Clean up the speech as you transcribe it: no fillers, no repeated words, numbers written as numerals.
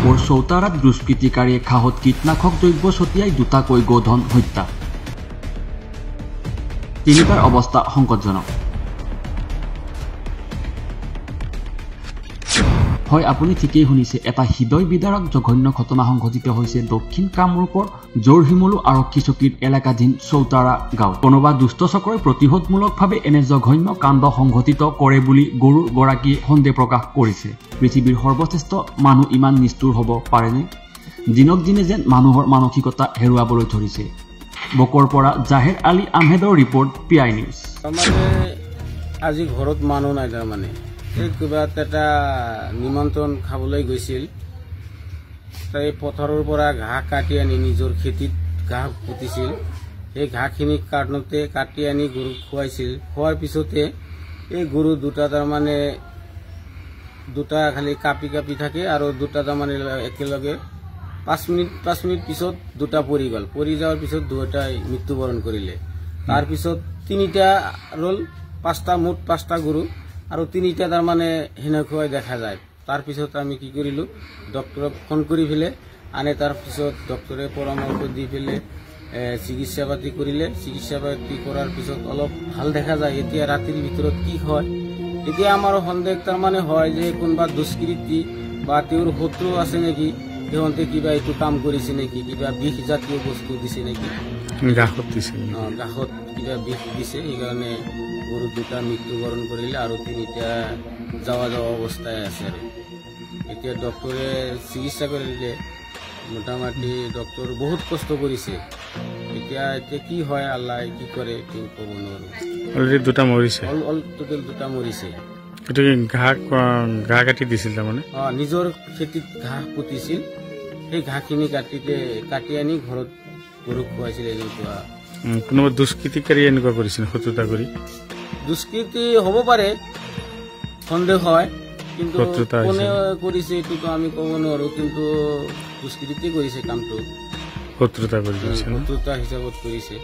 গাঁওৰ চৌতাৰাত দুষ্কৃতিকাৰীয়ে ঘাঁহত কীটনাশক দ্ৰব্য ছটিয়াই দুটাকৈ গোধন হত্যা। তিনিটাৰ অৱস্থা সংকটজনক। হয়, আপুনি ঠিকেই শুনিছে, এটা হৃদয় বিদাৰক জঘন্য ঘটনা সংঘটিত হৈছে দক্ষিণ কামৰূপৰ জোৰশিমলু আৰক্ষী চকীৰ এলেকাধীন চৌতাৰা গাঁৱত। কোনোবা দুষ্ট চক্ৰই প্ৰতিশোধমূলকভাৱে এনে জঘন্য কাণ্ড সংঘটিত কৰে বুলি গৰুৰ গৰাকীয়ে সন্দেহ প্ৰকাশ কৰিছে। পৃথিৱীৰ সৰ্বশ্ৰেষ্ঠ মানুহ ইমান নিষ্ঠুৰ হ'ব পাৰেনে? দিনক দিনে যেন মানুহৰ মানসিকতা হেৰুৱাবলৈ ধৰিছে। বকৰ পৰা জাহেৰ আলী আহমেদৰ ৰিপৰ্ট, PI নিউজ। আজি ঘৰত মানুহ নাই, তাৰমানে কিবা এটা নিমন্ত্ৰণ খাবলৈ গৈছিল। তাই পথাৰৰ পৰা ঘাঁহ কাটি আনি নিজৰ খেতিত ঘাঁহ পুতিছিল। সেই ঘাঁহখিনি কাটি আনি গৰুক খুৱাইছিল। খোৱাৰ পিছতে এই গৰু দুটা তাৰমানে দুটা খালি কাপি থাকে আৰু দুটা তাৰমানে একেলগে 5 মিনিট পিছত দুটা পৰি গ'ল। পৰি যোৱাৰ পিছত দুটাই মৃত্যুবৰণ কৰিলে। তাৰপিছত তিনিটা ৰ'ল, মুঠ পাঁচটা গৰু আৰু তিনিটা তাৰমানে সেনেকুৱাই দেখা যায়। তাৰপিছত আমি কি কৰিলোঁ, ডক্টৰক ফোন কৰি পেলাই আনে। তাৰপিছত ডক্টৰে পৰামৰ্শ দি পেলাই চিকিৎসা পাতি কৰিলে। চিকিৎসা পাতি কৰাৰ পিছত অলপ ভাল দেখা যায়। এতিয়া ৰাতিৰ ভিতৰত কি হয়, এতিয়া আমাৰ সন্দেহ তাৰমানে হয় যে কোনোবা দুষ্কৃতি বা তেওঁৰ শত্ৰু আছে নেকি, সিহঁতে কিবা এইটো কাম কৰিছে নেকি, কিবা বিষ জাতীয় বস্তু দিছে নেকি, গাঁহত কিবা বিষ দিছে। সেইকাৰণে গৰু দুটা মৃত্যুবৰণ কৰিলে আৰু তিনিটা যাৱা অৱস্থায় আছে। আৰু এতিয়া ডক্টৰে চিকিৎসা কৰিলে, মোটামুটি ডক্টৰ বহুত কষ্ট কৰিছে। এতিয়া কি হয়, আল্লাহ কি কৰে কেউ ক'ব নোৱাৰো। অলৰেডি দুটা মৰিছে, টোটেল দুটা মৰিছে। এইটো ঘাঁহ কাটি দিছিল তাৰমানে? নিজৰ খেতিত ঘাঁহ পুতিছিল। সেই ঘাঁহখিনি কাটি আনি ঘৰত গৰুক খুৱাইছিল। এনেকুৱা কোনোবা দুষ্কৃতিকাৰী এনেকুৱা কৰিছিল, শত্ৰুতা কৰি? দুষ্কৃতি হ'ব পাৰে, সন্দেহ হয়, কিন্তু কোনে কৰিছে এইটোতো আমি ক'ব নোৱাৰো। কিন্তু দুষ্কৃতি কৰিছে কামটো, শত্ৰুতা হিচাপত কৰিছে।